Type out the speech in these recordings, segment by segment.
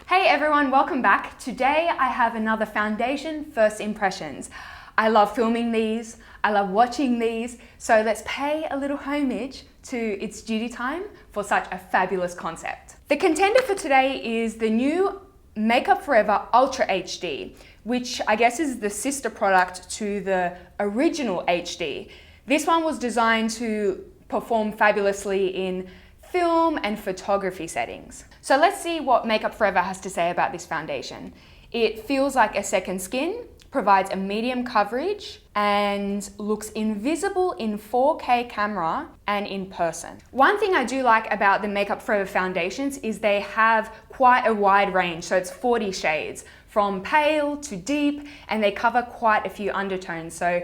Hey everyone, welcome back. Today I have another foundation first impressions. I love filming these, I love watching these, so let's pay a little homage to It's Duty Time for such a fabulous concept. The contender for today is the new Makeup Forever Ultra HD, which I guess is the sister product to the original HD. This one was designed to perform fabulously in film and photography settings. So let's see what Makeup Forever has to say about this foundation. It feels like a second skin, provides a medium coverage, and looks invisible in 4K camera and in person. One thing I do like about the Makeup Forever foundations is they have quite a wide range, so it's 40 shades, from pale to deep, and they cover quite a few undertones. So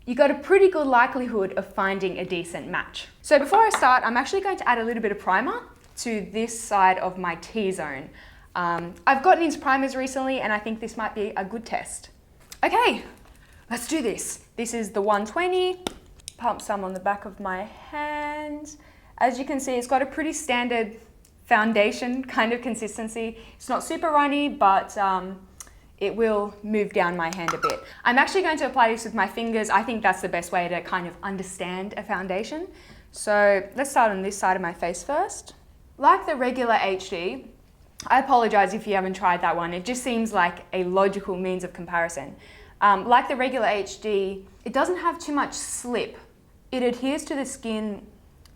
you got a pretty good likelihood of finding a decent match. So before I start, I'm actually going to add a little bit of primer to this side of my T-zone. I've gotten into primers recently and I think this might be a good test. Okay, let's do this. This is the 120, pump some on the back of my hand. As you can see, it's got a pretty standard foundation kind of consistency. It's not super runny, but it will move down my hand a bit. I'm actually going to apply this with my fingers. I think that's the best way to kind of understand a foundation. So let's start on this side of my face first. Like the regular HD, I apologize if you haven't tried that one. It just seems like a logical means of comparison. Like the regular HD, it doesn't have too much slip. It adheres to the skin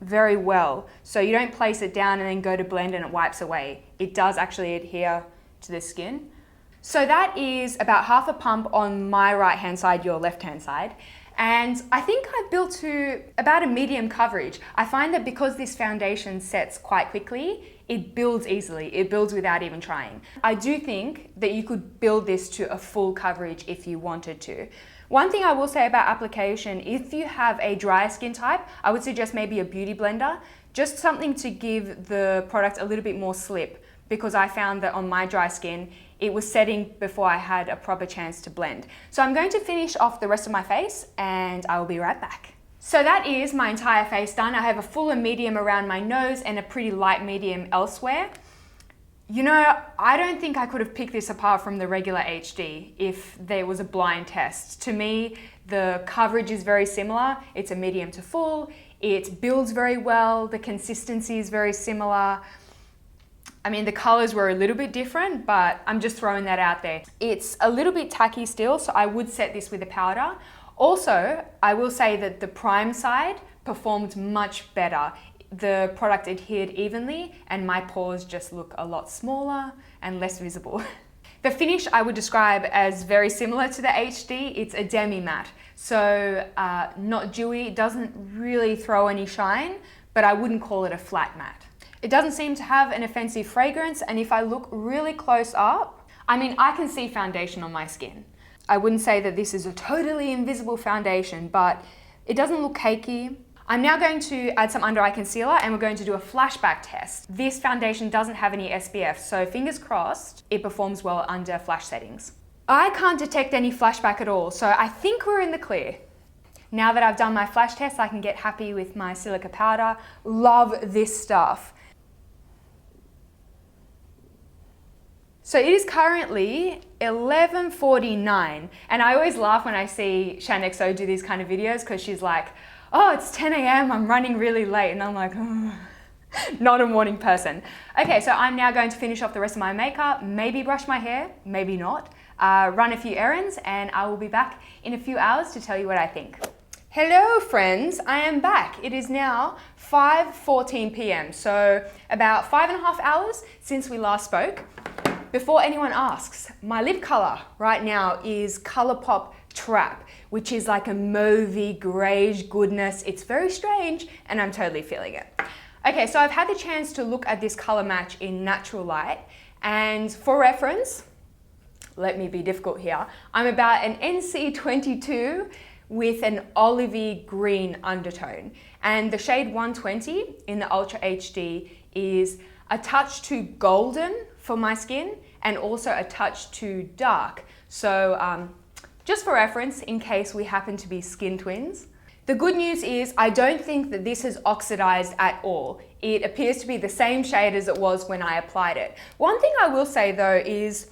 very well. So you don't place it down and then go to blend and it wipes away. It does actually adhere to the skin. So that is about half a pump on my right hand side, your left hand side. And I think I've built to about a medium coverage. I find that because this foundation sets quite quickly, it builds easily. It builds without even trying. I do think that you could build this to a full coverage if you wanted to. One thing I will say about application, if you have a drier skin type, I would suggest maybe a beauty blender, just something to give the product a little bit more slip, because I found that on my dry skin, it was setting before I had a proper chance to blend. So I'm going to finish off the rest of my face and I will be right back. So that is my entire face done. I have a fuller medium around my nose and a pretty light medium elsewhere. You know, I don't think I could have picked this apart from the regular HD if there was a blind test. To me, the coverage is very similar. It's a medium to full. It builds very well. The consistency is very similar. I mean, the colors were a little bit different, but I'm just throwing that out there. It's a little bit tacky still, so I would set this with a powder. Also, I will say that the prime side performed much better. The product adhered evenly and my pores just look a lot smaller and less visible. The finish I would describe as very similar to the HD. It's a demi-matte, so not dewy, doesn't really throw any shine, but I wouldn't call it a flat matte. It doesn't seem to have an offensive fragrance, and if I look really close up, I mean, I can see foundation on my skin. I wouldn't say that this is a totally invisible foundation, but it doesn't look cakey. I'm now going to add some under eye concealer and we're going to do a flashback test. This foundation doesn't have any SPF, so fingers crossed it performs well under flash settings. I can't detect any flashback at all, so I think we're in the clear. Now that I've done my flash test, I can get happy with my silica powder. Love this stuff. So it is currently 11:49, and I always laugh when I see Shan XO do these kind of videos because she's like, oh, it's 10 a.m, I'm running really late, and I'm like, oh, not a morning person. Okay, so I'm now going to finish off the rest of my makeup, maybe brush my hair, maybe not, run a few errands, and I will be back in a few hours to tell you what I think. Hello friends, I am back. It is now 5:14 p.m, so about 5.5 hours since we last spoke. Before anyone asks, my lip color right now is Colourpop Trap, which is like a mauvey greige goodness. It's very strange and I'm totally feeling it. Okay, so I've had the chance to look at this color match in natural light, and for reference, let me be difficult here, I'm about an NC22 with an olivey green undertone, and the shade 120 in the Ultra HD is a touch too golden for my skin and also a touch too dark. So just for reference, in case we happen to be skin twins, The good news is I don't think that this has oxidized at all. It appears to be the same shade as it was when I applied it. One thing I will say though is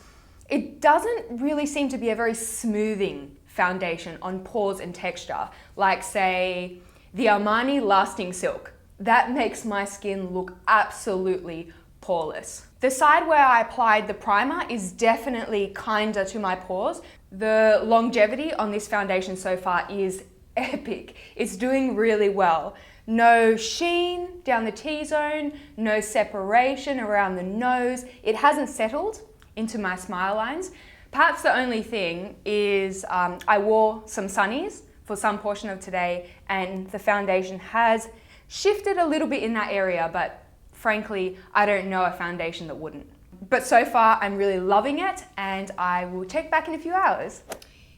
it doesn't really seem to be a very smoothing foundation on pores and texture, like say the Armani Lasting Silk. That makes my skin look absolutely poreless. The side where I applied the primer is definitely kinder to my pores. The longevity on this foundation so far is epic. It's doing really well. No sheen down the T-zone, no separation around the nose. It hasn't settled into my smile lines. Perhaps the only thing is I wore some sunnies for some portion of today and the foundation has shifted a little bit in that area, but frankly, I don't know a foundation that wouldn't. But so far, I'm really loving it and I will check back in a few hours.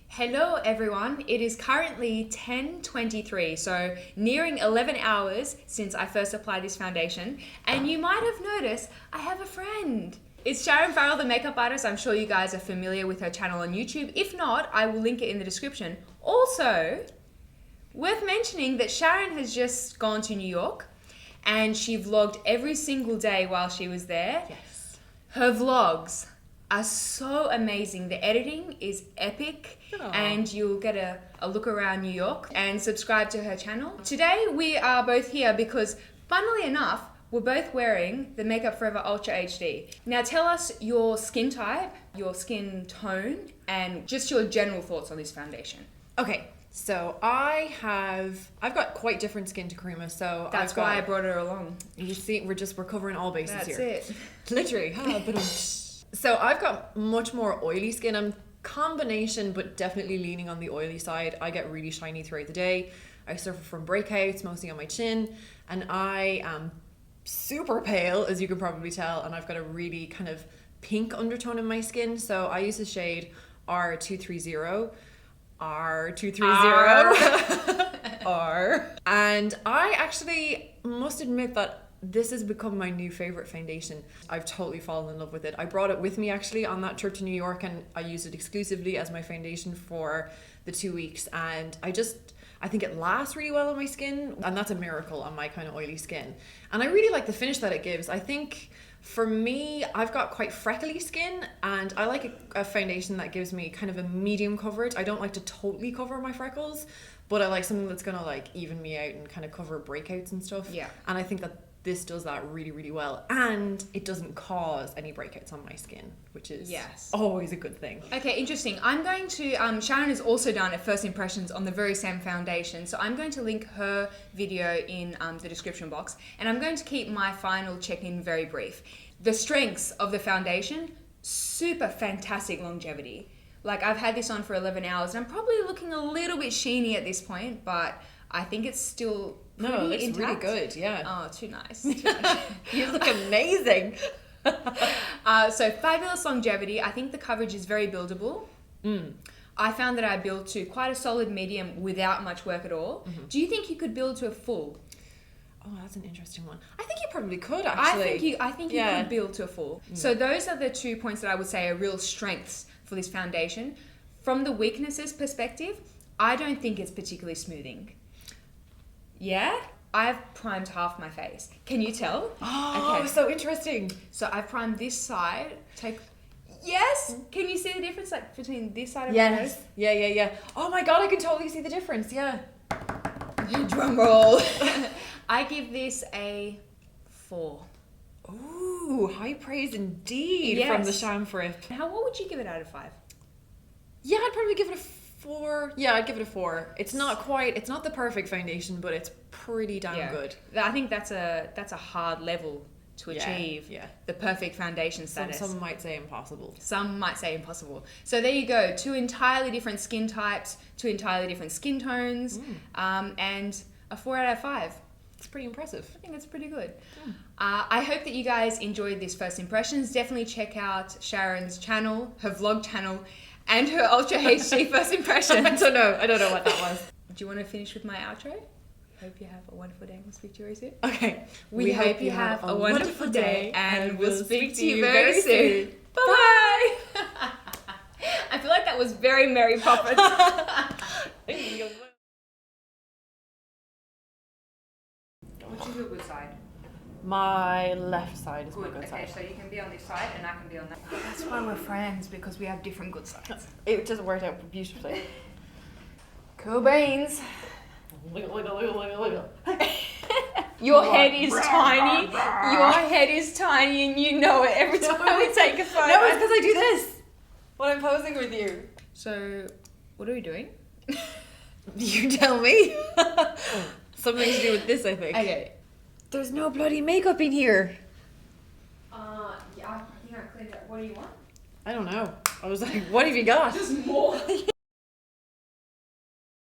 Hello everyone, it is currently 10:23, so nearing 11 hours since I first applied this foundation, and you might have noticed I have a friend. It's Sharon Farrell, the makeup artist. I'm sure you guys are familiar with her channel on YouTube. If not, I will link it in the description. Also, worth mentioning that Sharon has just gone to New York and she vlogged every single day while she was there. Yes. Her vlogs are so amazing. The editing is epic. Aww. And you'll get a look around New York and subscribe to her channel. Today we are both here because, funnily enough, we're both wearing the Makeup Forever Ultra HD. Now tell us your skin type, your skin tone, and just your general thoughts on this foundation. Okay, so I've got quite different skin to Karima, so That's why I brought her along. You see, we're covering all bases That's here. it. Literally. So I've got much more oily skin. I'm combination, but definitely leaning on the oily side. I get really shiny throughout the day. I suffer from breakouts, mostly on my chin, and I am super pale, as you can probably tell, and I've got a really kind of pink undertone in my skin. So I use the shade R230. And I actually must admit that this has become my new favorite foundation. I've totally fallen in love with it. I brought it with me actually on that trip to New York, and I used it exclusively as my foundation for the 2 weeks, and I think it lasts really well on my skin, and that's a miracle on my kind of oily skin. And I really like the finish that it gives. I think for me, I've got quite freckly skin, and I like a foundation that gives me kind of a medium coverage. I don't like to totally cover my freckles, but I like something that's gonna like even me out and kind of cover breakouts and stuff. Yeah. And I think that this does that really, really well, and it doesn't cause any breakouts on my skin, which is always a good thing. Okay, interesting. I'm going to, Sharon has also done a first impressions on the very same foundation, so I'm going to link her video in the description box, and I'm going to keep my final check-in very brief. The strengths of the foundation, super fantastic longevity. Like, I've had this on for 11 hours, and I'm probably looking a little bit sheeny at this point, but I think it's still pretty No, it looks intact. really good, yeah. Oh, too nice. Too nice. You look amazing. So fabulous longevity. I think the coverage is very buildable. I found that I built to quite a solid medium without much work at all. Do you think you could build to a full? Oh, that's an interesting one. I think you probably could, actually. I think you could build to a full. So those are the 2 points that I would say are real strengths for this foundation. From the weaknesses perspective, I don't think it's particularly smoothing. Yeah? I've primed half my face. Can you tell? Oh, okay. So interesting. So I've primed this side. Yes! Can you see the difference like between this side of my nose? Yeah. Oh my god, I can totally see the difference, yeah. Drum roll. I give this a 4. Ooh, high praise indeed from the Shamfrip. What would you give it out of 5? Yeah, I'd probably give it a 4. Yeah, I'd give it a 4. It's not the perfect foundation, but it's pretty damn good. I think that's a hard level to achieve. Yeah. The perfect foundation status. Some might say impossible. Some might say impossible. So there you go. 2 entirely different skin types, 2 entirely different skin tones, and a 4 out of 5. It's pretty impressive. I think that's pretty good. I hope that you guys enjoyed this first impressions. Definitely check out Sharon's channel, her vlog channel, and her Ultra HD first impressions. I don't know what that was. Do you want to finish with my outro? Hope you have a wonderful day and we'll speak to you very soon. Okay. We hope you have a wonderful day and we'll speak to you very soon. Bye-bye. I feel like that was very Mary Poppins. My left side is my Good. good Okay, side. so you can be on this side and I can be on that. That's why we're friends, because we have different good sides. It just worked out beautifully. Cool beans. Wiggle, wiggle, wiggle, wiggle, wiggle. Your head is tiny. Your head is tiny, and you know it every time we take a photo. No, it's because I do this when I'm posing with you. So, what are we doing? You tell me. Something to do with this, I think. Okay. There's no bloody makeup in here. Yeah, I think I cleaned it. What do you want? I don't know. I was like, what have you got? Just more.